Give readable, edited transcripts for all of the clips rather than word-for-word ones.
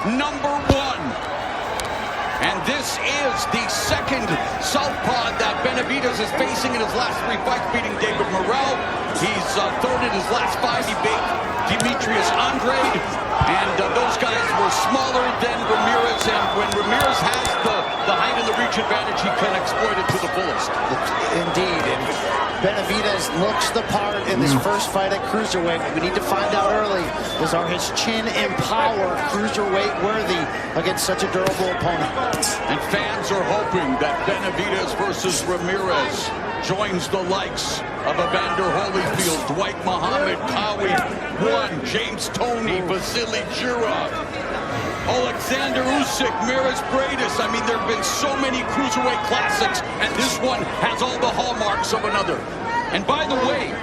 number 1. And this is the second southpaw that Benavidez is facing in his last 3 fights, beating David Morrell. He's third in his last 5. He beat Demetrius Andrade. And those guys were smaller than Ramirez. And when Ramirez has the height and the reach advantage, he can exploit it to the fullest. Indeed. And Benavidez looks the part in this first fight at cruiserweight. We need to find out early, are his chin and power cruiserweight worthy against such a durable opponent? And fans are hoping that Benavidez versus Ramirez joins the likes of Evander Holyfield, Dwight Muhammad, Kawi One, James Toney, Vasily Jurov, Alexander Usyk, Miras Bradis. I mean, there have been so many cruiserweight classics, and this one has all the hallmarks of another. And by the way,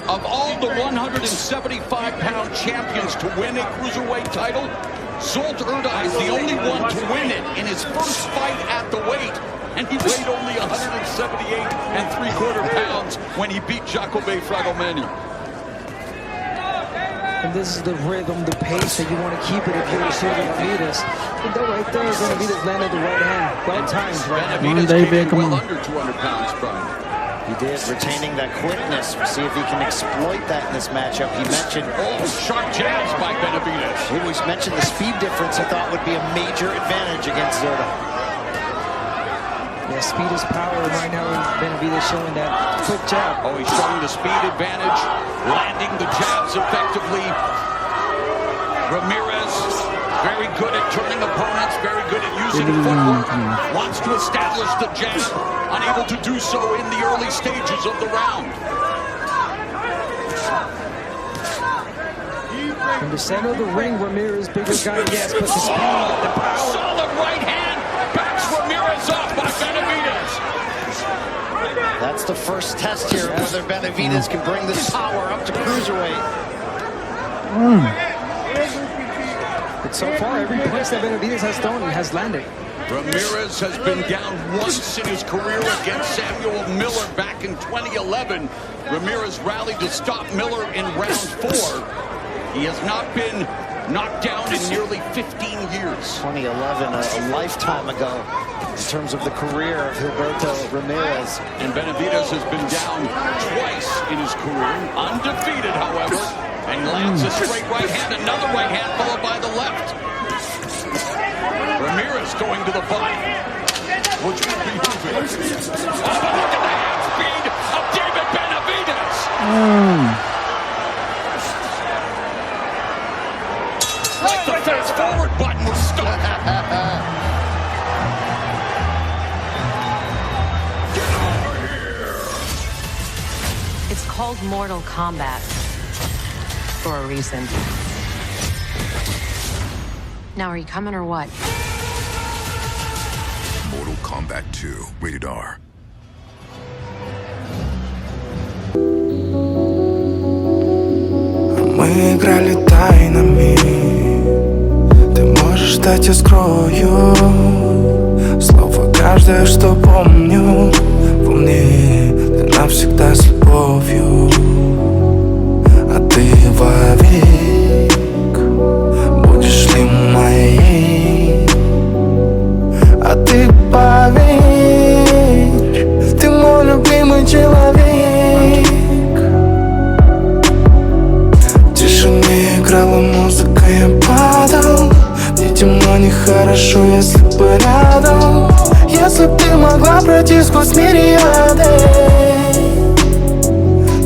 of all the 175-pound champions to win a cruiserweight title, Zsolt Erdei is the only one to win it in his first fight at the weight. And he weighed only 178 3/4 pounds when he beat Jacobe Fragomeni. And this is the rhythm, the pace that you want to keep it if you're Sergio Benavidez. And that right there is Benavidez landed the right hand. Well timed, right? Benavidez came in well under 200 pounds, Brian. He did, retaining that quickness. We'll see if he can exploit that in this matchup. He mentioned sharp jabs by Benavidez. He always mentioned the speed difference I thought would be a major advantage against Zerda. Yeah, speed is power right now. Benavidez showing that quick jab. Oh, he's showing the speed advantage, landing the jabs effectively. Ramirez, very good at turning opponents, very good at using footwork. Wants to establish the jab, unable to do so in the early stages of the round. In the center of the ring, Ramirez, bigger guy, yes, but the speed, the power. Solid right hand, backs Ramirez up by Benavidez. That's the first test here, whether Benavidez can bring this power up to cruiserweight. But so far, every punch that Benavidez has thrown, he has landed. Ramirez has been down once in his career against Samuel Miller back in 2011. Ramirez rallied to stop Miller in round 4. He has not been knocked down in nearly 15 years. 2011, a lifetime ago in terms of the career of Gilberto Ramirez. And Benavidez has been down twice in his career, undefeated, however, and lands a straight right hand, another right hand followed by the left. Ramirez going to the body, which would be moving. Oh, but look at the hand speed of David Benavidez. Like the fast forward button was stuck. It's called Mortal Kombat for a reason. Now, are you coming or what? Mortal Kombat 2, rated R. Мы играли тайнами. Ты можешь ждать, я скрою слово каждое, что помню. Помни, ты навсегда с любовью. А ты вовек будешь ли моей? А ты поверь, ты мой любимый человек. В тишине играла музыка, я падал. Мне темно, нехорошо, если бы рядом. Если б ты могла пройти сквозь мириады.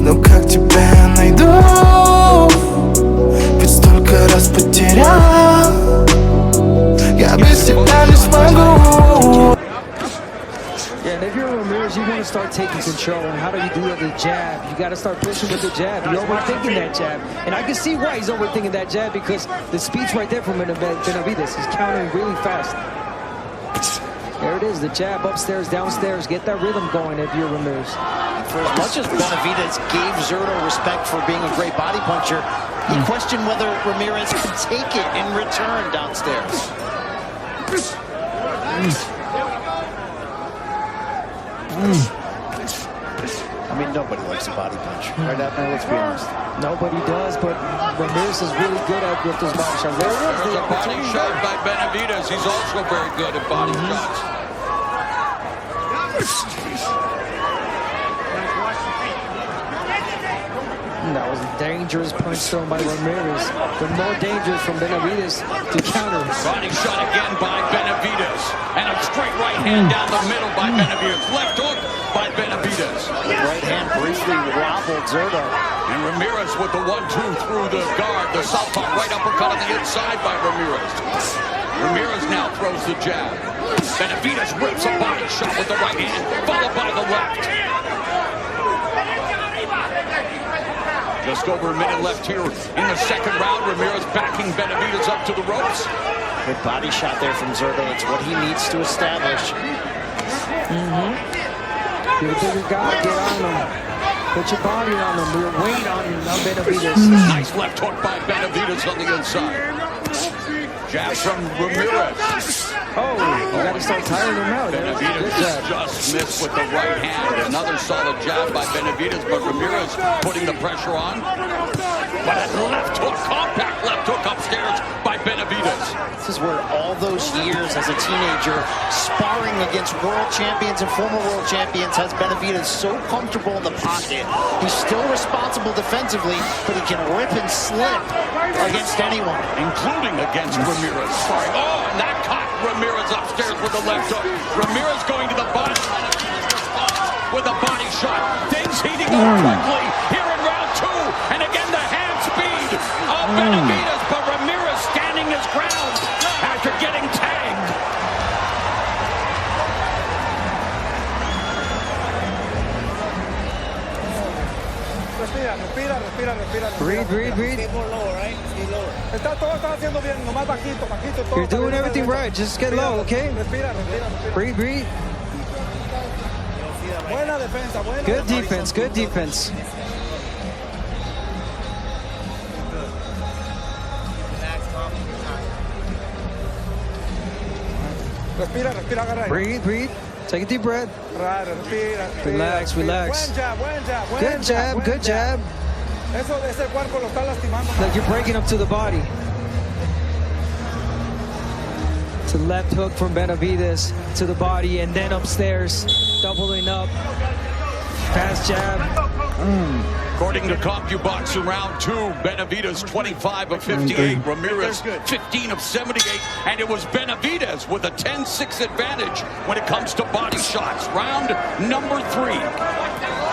Но как тебя я найду? Ведь столько раз потерял. Я без тебя не смогу. Yeah, and if you're Ramirez, you want to start taking control. And how do you do it with the jab? You got to start pushing with the jab. You're overthinking that jab. And I can see why he's overthinking that jab, because the speed's right there from Benavidez. He's countering really fast. There it is, the jab upstairs, downstairs. Get that rhythm going if you're Ramirez. For as much as Benavidez gave Zurdo respect for being a great body puncher, he questioned whether Ramirez could take it in return downstairs. mean, nobody likes a body punch. Right, Abner? Let's be honest. Nobody does, but Ramirez is really good at with those body shots. There's a body shot by Benavidez. He's also very good at body shots. That was a dangerous punch thrown by Ramirez, but more dangerous from Benavidez to counter. Body shot again by Benavidez. And a straight right hand down the middle by Benavidez. Left hook by Benavidez. The right hand briefly wobbled Zurdo. And Ramirez with the 1-2 through the guard. The southpaw right uppercut on the inside by Ramirez. Ramirez now throws the jab. Benavidez whips a body shot with the right hand, followed by the left. Just over a minute left here in the second round. Ramirez backing Benavidez up to the ropes. Good body shot there from Zurdo. It's what he needs to establish. You're a bigger guy, get on him. Put your body on him, your weight on Benavidez. Nice left hook by Benavidez on the inside. Jab from Ramirez. Oh, you got to start tiring him out. Benavidez just missed with the right hand. Another solid jab by Benavidez, but Ramirez putting the pressure on. But a left hook, compact left hook upstairs by Benavidez. This is where all those years as a teenager sparring against world champions and former world champions has Benavidez so comfortable in the pocket. He's still responsible defensively, but he can rip and slip against anyone. Including against Ramirez. Oh, and that caught Ramirez upstairs with the left hook. Ramirez going to the body with a body shot. Things heating up quickly here in round 2. And again, the hand speed of Benavidez, but Ramirez standing his ground after getting tagged. Breathe. You're doing everything right. Just get low, okay? Breathe. Good defense. Breathe. Take a deep breath. Relax. Good jab. Like you're breaking up to the body. To left hook from Benavidez to the body and then upstairs, doubling up. Fast jab. According to CompuBox, in round 2, Benavidez 25 of 58, Ramirez 15 of 78, and it was Benavidez with a 10-6 advantage when it comes to body shots. Round number 3.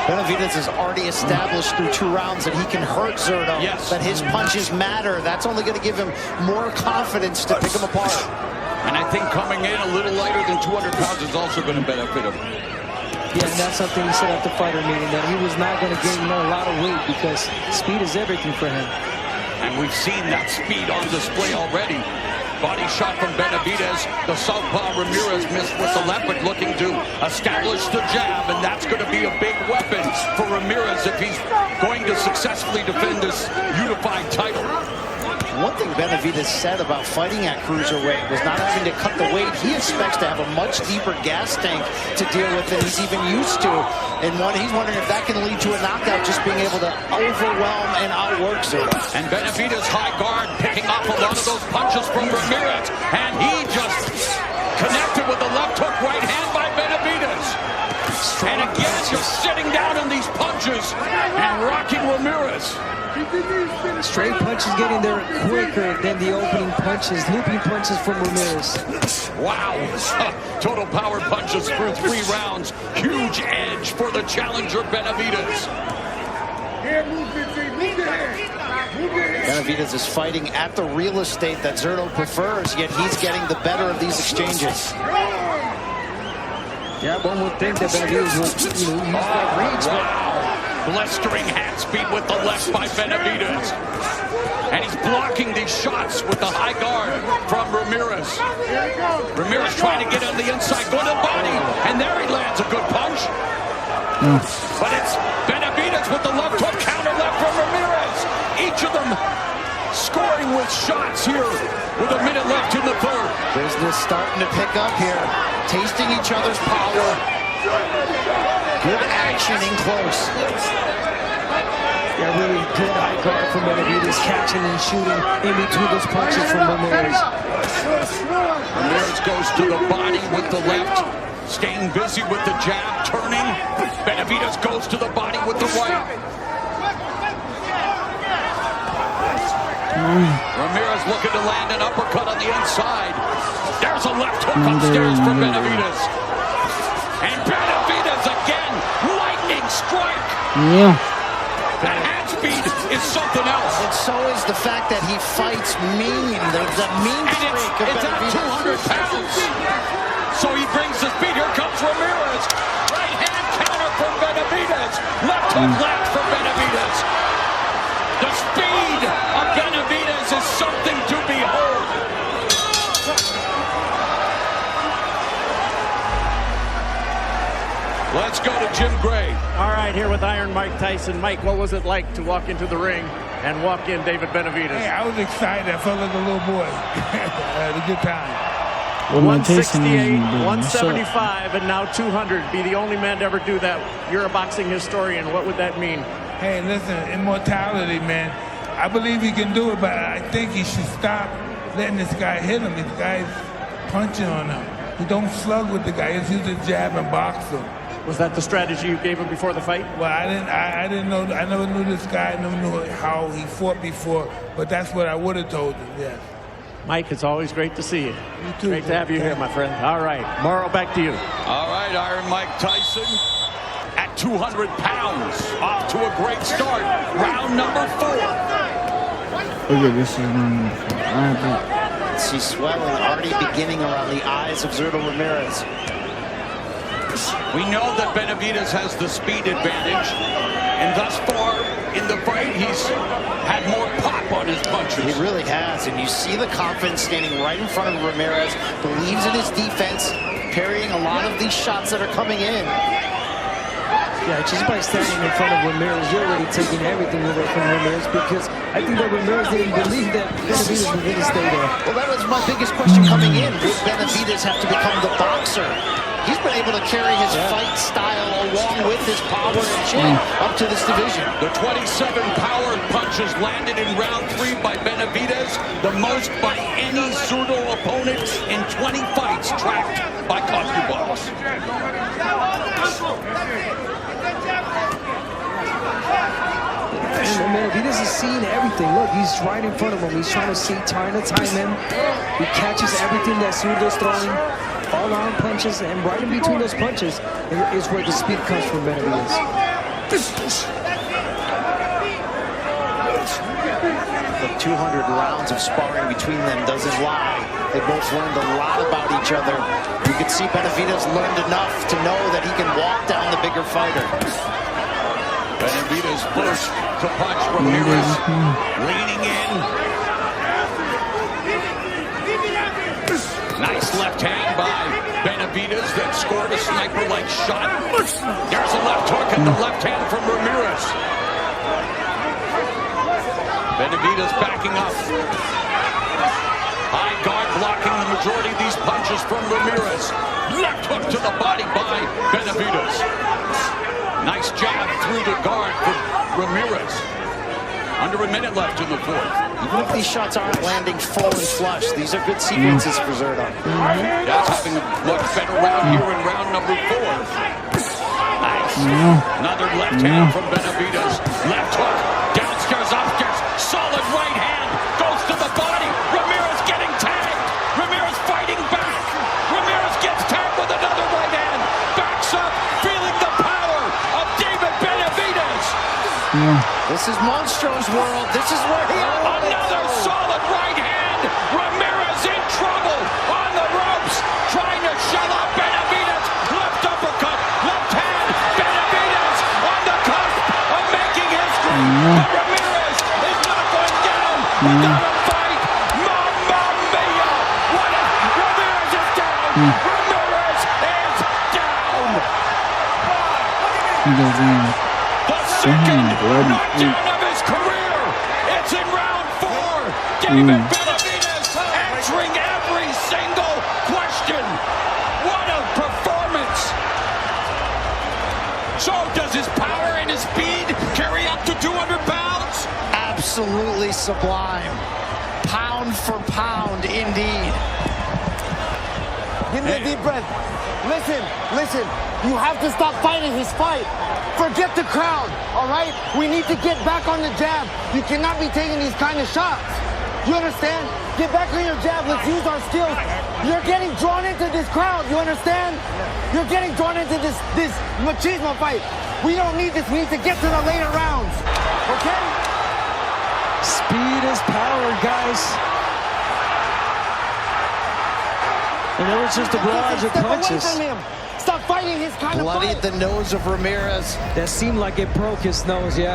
Benavidez has already established through 2 rounds that he can hurt Zurdo. Yes. That his punches matter. That's only going to give him more confidence to pick him apart. And I think coming in a little lighter than 200 pounds is also going to benefit him. Yeah, and that's something he said at the fighter meeting, that he was not going to gain a lot of weight because speed is everything for him. And we've seen that speed on display already. Body shot from Benavidez. The southpaw Ramirez missed with the left, but looking to establish the jab, and that's going to be a big weapon for Ramirez if he's going to successfully defend this unified title. One thing Benavidez said about fighting at cruiserweight was not having to cut the weight. He expects to have a much deeper gas tank to deal with than he's even used to. And he's wondering if that can lead to a knockout, just being able to overwhelm and outwork Zurdo. And Benavidez high guard picking off a lot of those punches from Ramirez. And he just connected with the left hook right hand by Benavidez. And again, just sitting down on these punches and rocking Ramirez. Straight punches getting there quicker than the opening punches, looping punches from Ramirez. Wow. Total power punches through 3 rounds. Huge edge for the challenger, Benavidez. Benavidez is fighting at the real estate that Zurdo prefers, yet he's getting the better of these exchanges. Yeah, one would think that Benavidez will, use that reach, Wow. Blistering hand speed with the left by Benavidez. And he's blocking these shots with the high guard from Ramirez. Ramirez trying to get on the inside, go to the body, and there he lands a good punch. But it's Benavidez with the left hook, counter left from Ramirez. Each of them scoring with shots here with a minute left in the 3rd. Business starting to pick up here, tasting each other's power. Good action in close. Yeah, really good high guard from Benavidez, catching and shooting in between those punches from Ramirez. Ramirez goes to the body with the left, staying busy with the jab, turning. Benavidez goes to the body with the right. Ramirez looking to land an uppercut on the inside. There's a left hook upstairs for Benavidez. And Benavidez again, lightning strike. Yeah. That hand speed is something else. And so is the fact that he fights mean. The mean And streak of it's at Benavidez. 200 pounds. So he brings the speed. Here comes Ramirez. Right hand counter from Benavidez. Left hook left for Benavidez. The speed of Benavidez is something to behold. Let's go to Jim Gray. All right, here with Iron Mike Tyson. Mike, what was it like to walk into the ring and walk in David Benavidez? Hey, I was excited. I felt like a little boy. I had a good time. Well, my Tyson 168, is 175, and now 200. Be the only man to ever do that. You're a boxing historian. What would that mean? Hey, listen, immortality, man. I believe he can do it, but I think he should stop letting this guy hit him. This guy's punching on him. He don't slug with the guy. He's using jab and box him. Was that the strategy you gave him before the fight? Well, I didn't know. I never knew this guy. I never knew how he fought before. But that's what I would have told him. Yes. Mike, it's always great to see you. You too. Great to have you here, my friend. All right, Morrow, back to you. All right, Iron Mike Tyson at 200 pounds. Off to a great start. Round number 4. Okay, this is round number 4. All right, See swelling already beginning around the eyes of Zurdo Ramirez. We know that Benavidez has the speed advantage, and thus far in the fight, he's had more pop on his punches. He really has, and you see the confidence standing right in front of Ramirez, believes in his defense, parrying a lot of these shots that are coming in. Yeah, just by standing in front of Ramirez, you're already taking everything away from Ramirez because I think that Ramirez didn't believe that Benavidez was going to stay there. Well, that was my biggest question coming in. Will Benavidez have to become the boxer? He's been able to carry his fight style along with his power and chin up to this division. The 27 power punches landed in round 3 by Benavidez, the most by any Zurdo opponent in 20 fights tracked by CompuBox. And Benavidez is seeing everything. Look, he's right in front of him. He's trying to time him. He catches everything that Zurdo's throwing. All-arm punches, and right in between those punches is where the speed comes from Benavidez. The 200 rounds of sparring between them doesn't lie. They both learned a lot about each other. You can see Benavidez learned enough to know that he can walk down the bigger fighter. Benavidez first to punch Ramirez, leaning in. Nice left hand by Benavidez that scored a sniper-like shot. There's a left hook and the left hand from Ramirez. Benavidez backing up. High guard blocking the majority of these punches from Ramirez. Left hook to the body by Benavidez. Nice jab through the guard for Ramirez. Under a minute left in the 4th. Even if these shots aren't landing full and flush, these are good sequences for Zurdo. That's having a much better round here in round number 4. Nice. Another left hand from Benavidez. Left hook. Downstairs, upstairs. Solid right hand. Goes to the body. Ramirez getting tagged. Ramirez fighting back. Ramirez gets tagged with another right hand. Backs up, feeling the power of David Benavidez. This is Monstro's world. This is where he Another solid right hand. Ramirez in trouble on the ropes, trying to shell out Benavidez. Left uppercut, left hand. Benavidez on the cusp of making history. But Ramirez is not going down without a fight. Mamma mia! Ramirez is down. Ramirez is down. The second knockdown of his career. It's in round 4. David Benavidez answering every single question. What a performance. his power and his speed carry up to 200 pounds? Absolutely sublime. Pound for pound, indeed. Give me a deep breath. Listen. You have to stop fighting his fight. Forget the crowd, all right? We need to get back on the jab. You cannot be taking these kind of shots. You understand? Get back on your jab. Let's use our skills. You're getting drawn into this crowd. You understand? You're getting drawn into this machismo fight. We don't need this. We need to get to the later rounds. Okay? Speed is power, guys. And it was just a barrage of punches. Step away from him. Stop fighting his kind of fight. Bloodied the nose of Ramirez. That seemed like it broke his nose, yeah.